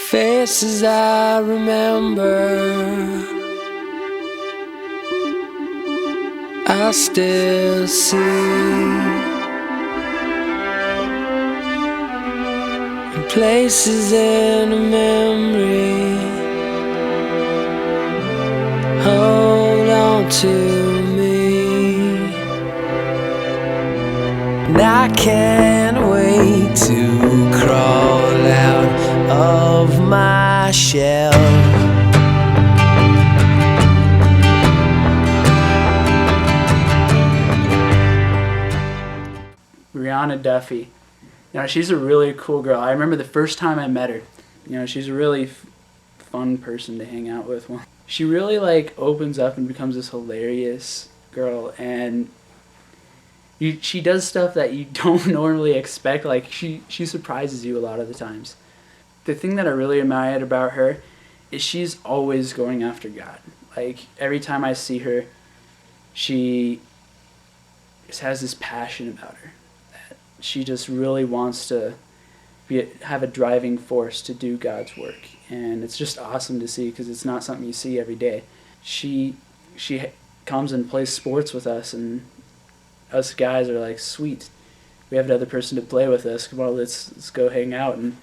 faces I remember, I still see, and places in a memory hold on to me, and I can't wait to crawl out of my shell. Brianna Duffy. She's a really cool girl. I remember the first time I met her. She's a really fun person to hang out with. She really opens up and becomes this hilarious girl, and she does stuff that you don't normally expect. She surprises you a lot of the times. The thing that I really admired about her is she's always going after God. Every time I see her, she just has this passion about her. She just really wants to have a driving force to do God's work, and it's just awesome to see because it's not something you see every day. She comes and plays sports with us, and us guys are like, sweet, we have another person to play with us. Come on, let's go hang out and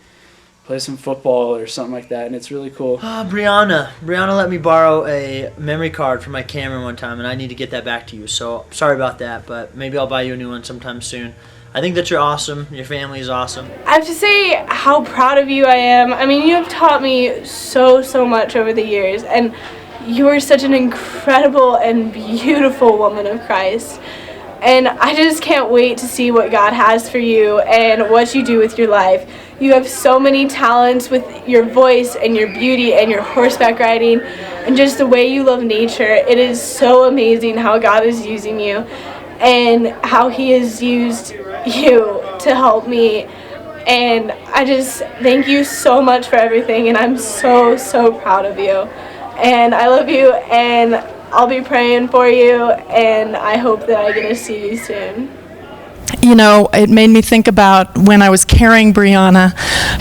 play some football or something like that, and it's really cool. Brianna let me borrow a memory card for my camera one time, and I need to get that back to you. So sorry about that, but maybe I'll buy you a new one sometime soon. I think that you're awesome. Your family is awesome. I have to say how proud of you I am. I mean, you have taught me so much over the years, and you are such an incredible and beautiful woman of Christ. And I just can't wait to see what God has for you and what you do with your life. You have so many talents with your voice and your beauty and your horseback riding and just the way you love nature. It is so amazing how God is using you and how He has used you to help me. And I just thank you so much for everything, and I'm so proud of you. And I love you, and I'll be praying for you, and I hope that I get to see you soon. It made me think about when I was carrying Brianna,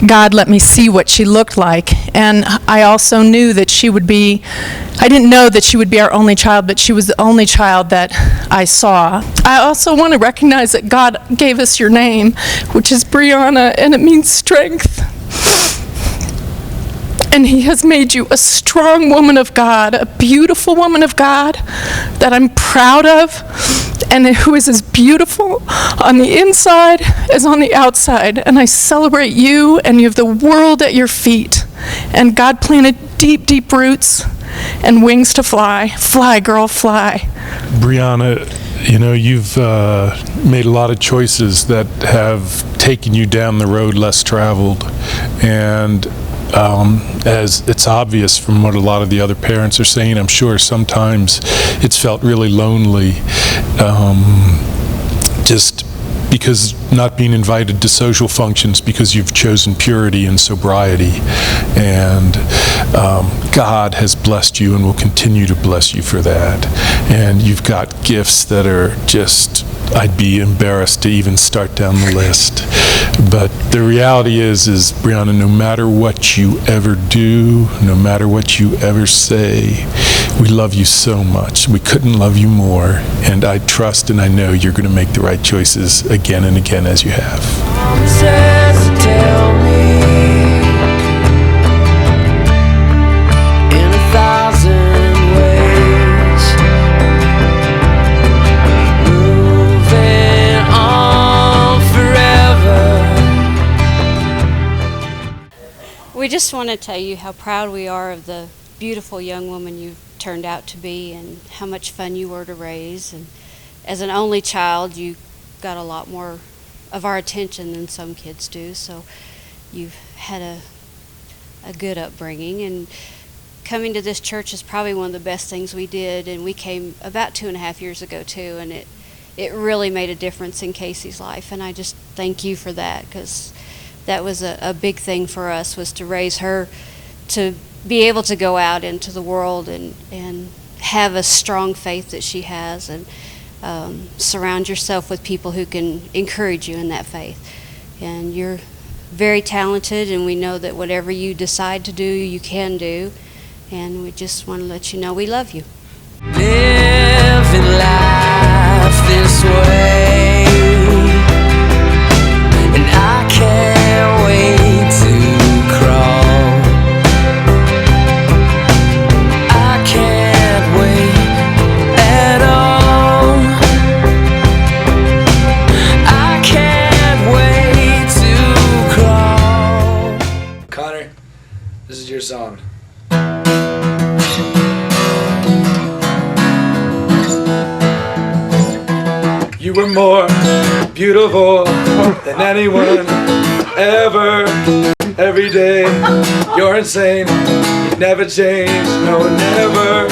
God let me see what she looked like. And I also knew that I didn't know that she would be our only child, but she was the only child that I saw. I also want to recognize that God gave us your name, which is Brianna, and it means strength. And He has made you a strong woman of God, a beautiful woman of God that I'm proud of, and who is as beautiful on the inside as on the outside. And I celebrate you, and you have the world at your feet. And God planted deep roots and wings to fly. Fly, girl, fly. Brianna, you've made a lot of choices that have taken you down the road less traveled. And as it's obvious from what a lot of the other parents are saying, I'm sure sometimes it's felt really lonely, just because not being invited to social functions because you've chosen purity and sobriety. And God has blessed you and will continue to bless you for that. And you've got gifts that are just, I'd be embarrassed to even start down the list. But the reality is Brianna, no matter what you ever do, no matter what you ever say, we love you so much. We couldn't love you more. And I trust and I know you're going to make the right choices again and again as you have. Tell me in 1,000 ways, moving on forever. We just want to tell you how proud we are of the beautiful young woman you've turned out to be and how much fun you were to raise. And as an only child, you got a lot more of our attention than some kids do, so you've had a good upbringing. And coming to this church is probably one of the best things we did, and we came about 2.5 years ago too, and it really made a difference in Casey's life, and I just thank you for that, because that was a big thing for us, was to raise her to be able to go out into the world and have a strong faith that she has, and surround yourself with people who can encourage you in that faith. And you're very talented, and we know that whatever you decide to do, you can do. And we just want to let you know we love you. Living life this way, and I can't wait to crawl. I can't wait at all. I can't wait to crawl. Connor, this is your song. You were more beautiful than anyone ever. Every day, you're insane. You never change, no, never.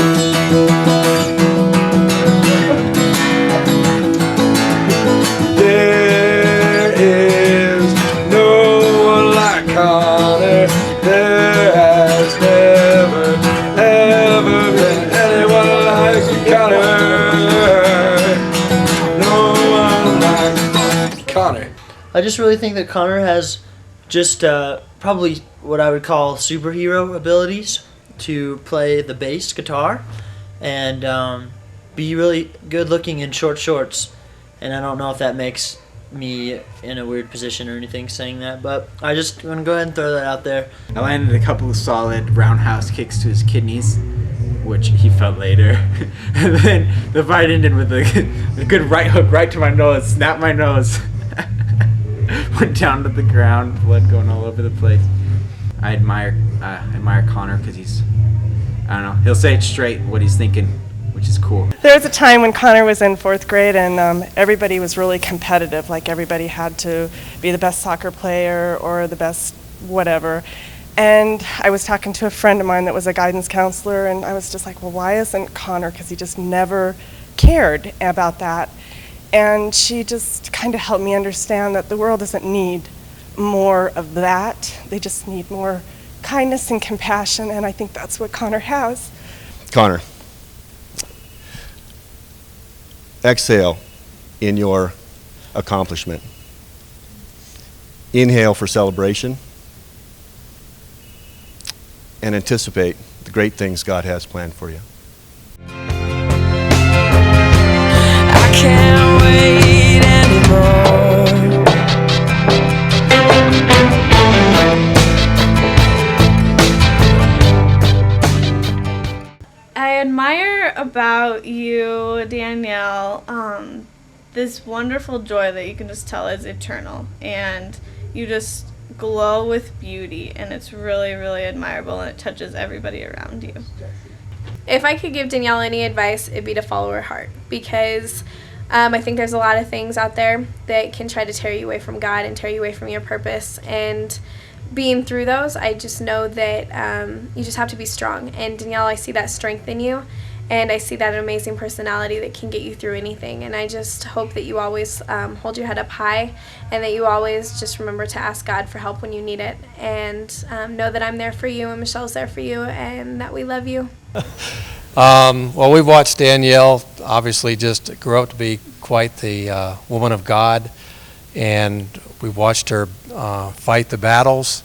There is no one like Connor. There has never, ever been anyone like Connor. Connor. I just really think that Connor has just probably what I would call superhero abilities to play the bass guitar and be really good looking in short shorts. And I don't know if that makes me in a weird position or anything saying that, but I just want to go ahead and throw that out there. I landed a couple of solid roundhouse kicks to his kidneys, which he felt later. And then the fight ended with a good right hook right to my nose, snapped my nose. Went down to the ground, blood going all over the place. I admire Connor because he's, I don't know, he'll say it straight what he's thinking, which is cool. There was a time when Connor was in 4th grade and everybody was really competitive. Like everybody had to be the best soccer player or the best whatever. And I was talking to a friend of mine that was a guidance counselor, and I was just like, well, why isn't Connor? Because he just never cared about that. And she just kind of helped me understand that the world doesn't need more of that. They just need more kindness and compassion, and I think that's what Connor has. Connor, exhale in your accomplishment. Inhale for celebration, and anticipate the great things God has planned for you. I can't wait anymore. I admire about you, Danielle, this wonderful joy that you can just tell is eternal, and you just glow with beauty, and it's really, really admirable, and it touches everybody around you. If I could give Danielle any advice, it'd be to follow her heart, because I think there's a lot of things out there that can try to tear you away from God and tear you away from your purpose. And being through those, I just know that you just have to be strong. And Danielle, I see that strength in you, and I see that amazing personality that can get you through anything. And I just hope that you always hold your head up high, and that you always just remember to ask God for help when you need it. And know that I'm there for you, and Michelle's there for you, and that we love you. Well, we've watched Danielle obviously just grow up to be quite the woman of God, and we've watched her fight the battles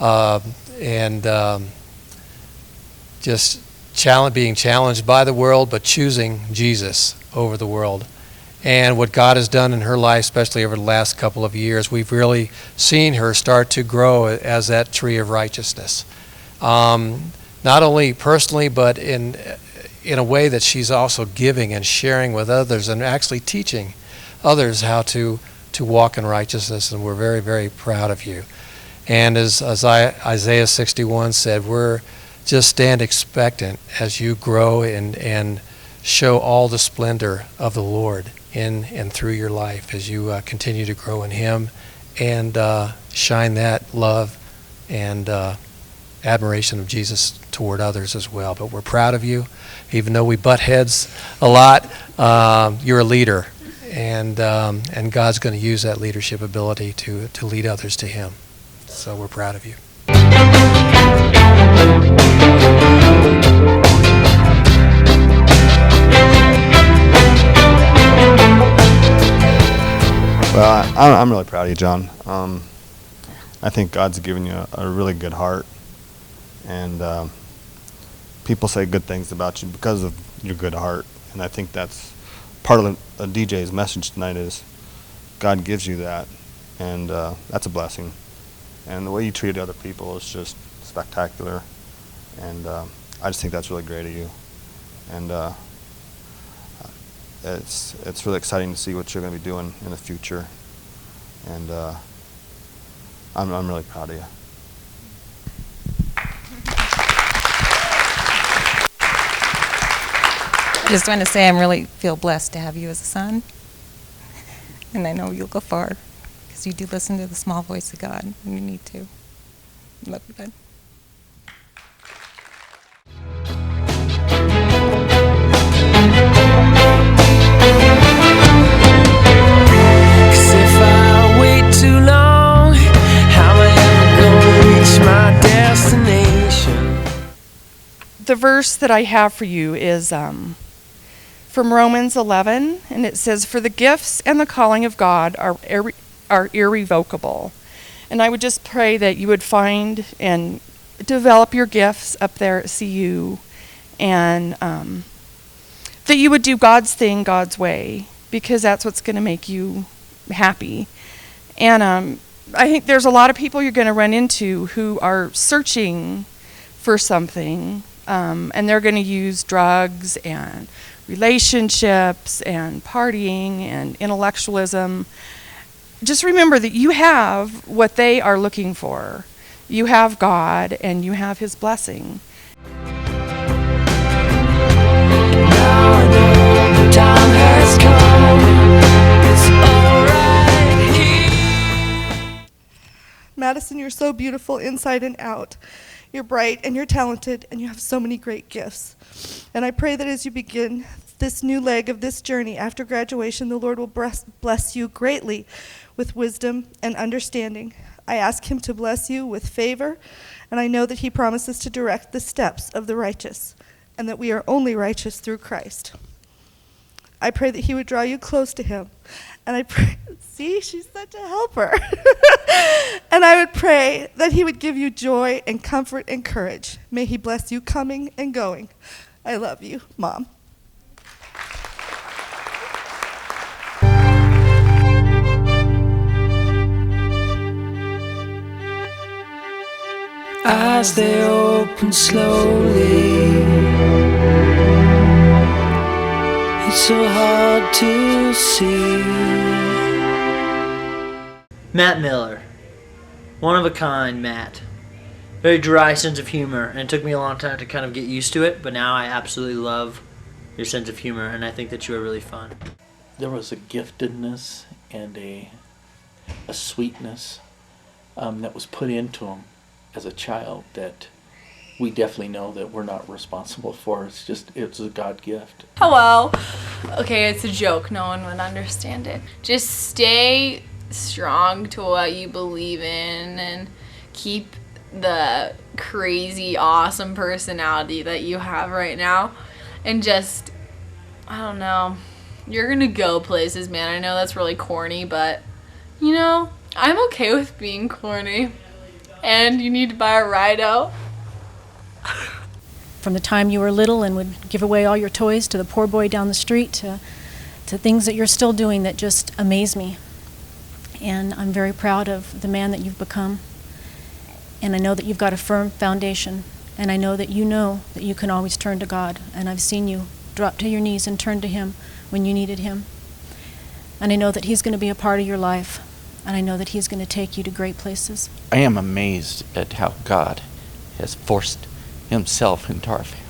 and just being challenged by the world, but choosing Jesus over the world. And what God has done in her life, especially over the last couple of years, we've really seen her start to grow as that tree of righteousness. Not only personally, but in a way that she's also giving and sharing with others and actually teaching others how to walk in righteousness, and we're very, very proud of you. And as Isaiah 61 said, we're just stand expectant as you grow and show all the splendor of the Lord in and through your life as you continue to grow in Him and shine that love and admiration of Jesus toward others as well. But we're proud of you. Even though we butt heads a lot, you're a leader, and God's going to use that leadership ability to lead others to Him. So we're proud of you. Well, I'm really proud of you, John. I think God's given you a really good heart, and people say good things about you because of your good heart, and I think that's part of the DJ's message tonight is God gives you that, and that's a blessing. And the way you treat other people is just spectacular, and I just think that's really great of you. And it's really exciting to see what you're going to be doing in the future, and I'm really proud of you. I just want to say I really feel blessed to have you as a son, and I know you'll go far because you do listen to the small voice of God, and you need to. Love you, bud. Too long, how am I ever gonna reach my destination? The verse that I have for you is from Romans 11, and it says, "For the gifts and the calling of God are irrevocable." And I would just pray that you would find and develop your gifts up there at CU, and that you would do God's thing God's way, because that's what's going to make you happy. And I think there's a lot of people you're going to run into who are searching for something, and they're going to use drugs and relationships and partying and intellectualism. Just remember that you have what they are looking for. You have God, and you have His blessing. Now I know the time has come. It's alright. Madison, you're so beautiful inside and out. You're bright and you're talented and you have so many great gifts. And I pray that as you begin this new leg of this journey after graduation, the Lord will bless you greatly with wisdom and understanding. I ask Him to bless you with favor, and I know that He promises to direct the steps of the righteous, and that we are only righteous through Christ. I pray that He would draw you close to Him. And I pray, see, she's such a helper. And I would pray that He would give you joy and comfort and courage. May He bless you coming and going. I love you, Mom. Eyes they open slowly. It's so hard to see. Matt Miller. One of a kind, Matt. Very dry sense of humor, and it took me a long time to kind of get used to it, but now I absolutely love your sense of humor, and I think that you are really fun. There was a giftedness and a sweetness that was put into him as a child that we definitely know that we're not responsible for. It's a God gift. Hello. Okay, it's a joke. No one would understand it. Just stay strong to what you believe in and keep the crazy, awesome personality that you have right now. And just, I don't know, you're gonna go places, man. I know that's really corny, but, you know, I'm okay with being corny. And you need to buy a ride out. From the time you were little and would give away all your toys to the poor boy down the street to things that you're still doing that just amaze me. And I'm very proud of the man that you've become. And I know that you've got a firm foundation. And I know that you can always turn to God. And I've seen you drop to your knees and turn to Him when you needed Him. And I know that He's going to be a part of your life. And I know that He's going to take you to great places. I am amazed at how God has forced Himself into our family.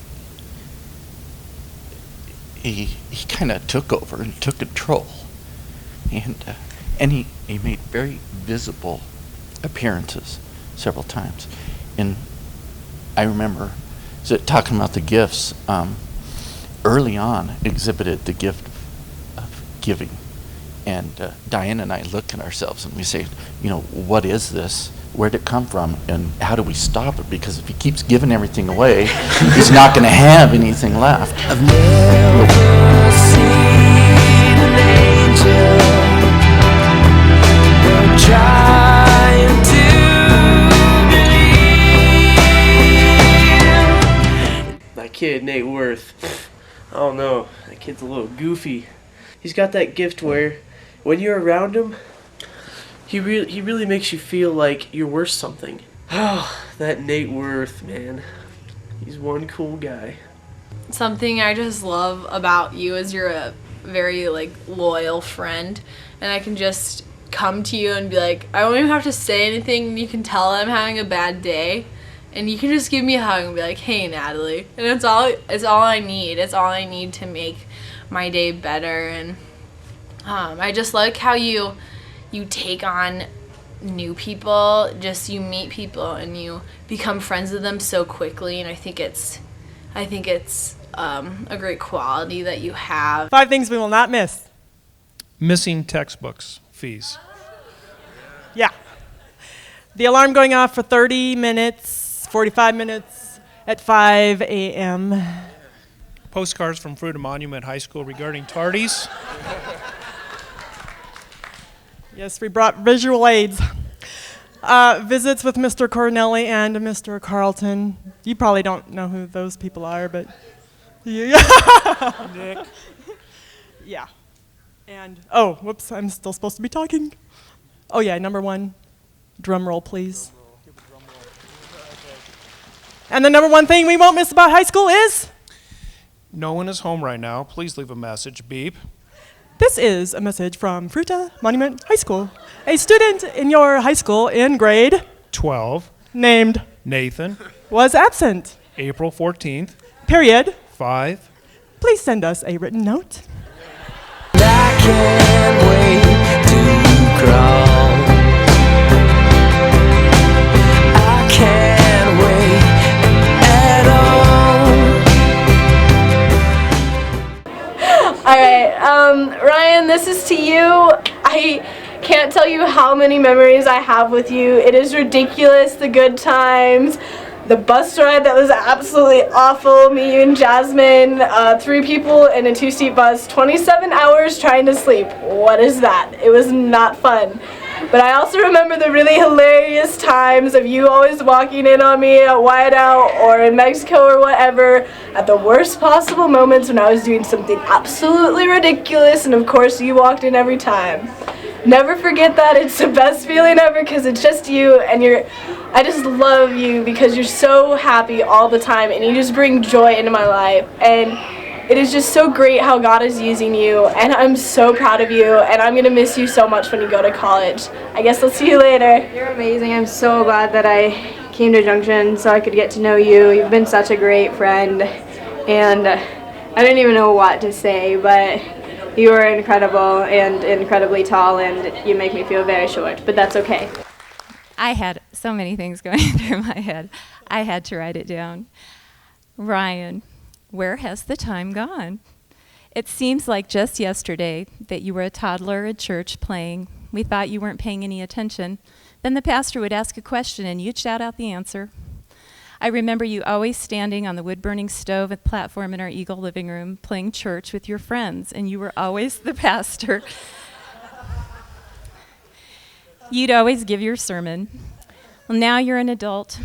He kind of took over and took control. And he made very visible appearances several times. And I remember talking about the gifts, early on exhibited the gift of giving. And Diane and I look at ourselves and we say, you know, what is this? Where'd it come from? And how do we stop it? Because if he keeps giving everything away, he's not going to have anything left. I've never seen an angel. They're trying to I don't know. That kid's a little goofy. He's got that gift where when you're around him, he really makes you feel like you're worth something. Oh, that Nate Worth, man. He's one cool guy. Something I just love about you is you're a very loyal friend, and I can just come to you and be like, I don't even have to say anything, and you can tell I'm having a bad day, and you can just give me a hug and be like, hey Natalie, and it's all I need. It's all I need to make my day better. And I just like how you take on new people, just you meet people and you become friends with them so quickly, and I think it's a great quality that you have. 5 things we will not miss. Missing textbooks, fees. Yeah. The alarm going off for 30 minutes, 45 minutes at 5 a.m. Postcards from Fruita Monument High School regarding tardies. Yes, we brought visual aids. Visits with Mr. Cornelli and Mr. Carlton. You probably don't know who those people are, but Nick. Yeah. And, oh, whoops, I'm still supposed to be talking. Oh yeah, number 1, drum roll, please. And the number 1 thing we won't miss about high school is? No one is home right now. Please leave a message. Beep. This is a message from Fruita Monument High School. A student in your high school in grade 12. Named Nathan. Was absent. April 14th. Period. 5. Please send us a written note. I can't wait to crawl. I can't wait at all. Alright, Ryan, this is to you. I can't tell you how many memories I have with you. It is ridiculous, the good times. The bus ride that was absolutely awful. Me, you, and Jasmine, 3 people in a 2-seat bus, 27 hours trying to sleep. What is that? It was not fun. But I also remember the really hilarious times of you always walking in on me at Whiteout or in Mexico or whatever at the worst possible moments when I was doing something absolutely ridiculous, and of course you walked in every time. Never forget that. It's the best feeling ever because it's just you, and I just love you because you're so happy all the time and you just bring joy into my life. And it is just so great how God is using you, and I'm so proud of you, and I'm going to miss you so much when you go to college. I guess I'll see you later. You're amazing. I'm so glad that I came to Junction so I could get to know you. You've been such a great friend, and I didn't even know what to say, but you are incredible and incredibly tall, and you make me feel very short, but that's okay. I had so many things going through my head. I had to write it down. Ryan, where has the time gone? It seems like just yesterday that you were a toddler at church playing. We thought you weren't paying any attention. Then the pastor would ask a question and you'd shout out the answer. I remember you always standing on the wood-burning stove at the platform in our Eagle living room playing church with your friends, and you were always the pastor. You'd always give your sermon. Well, now you're an adult.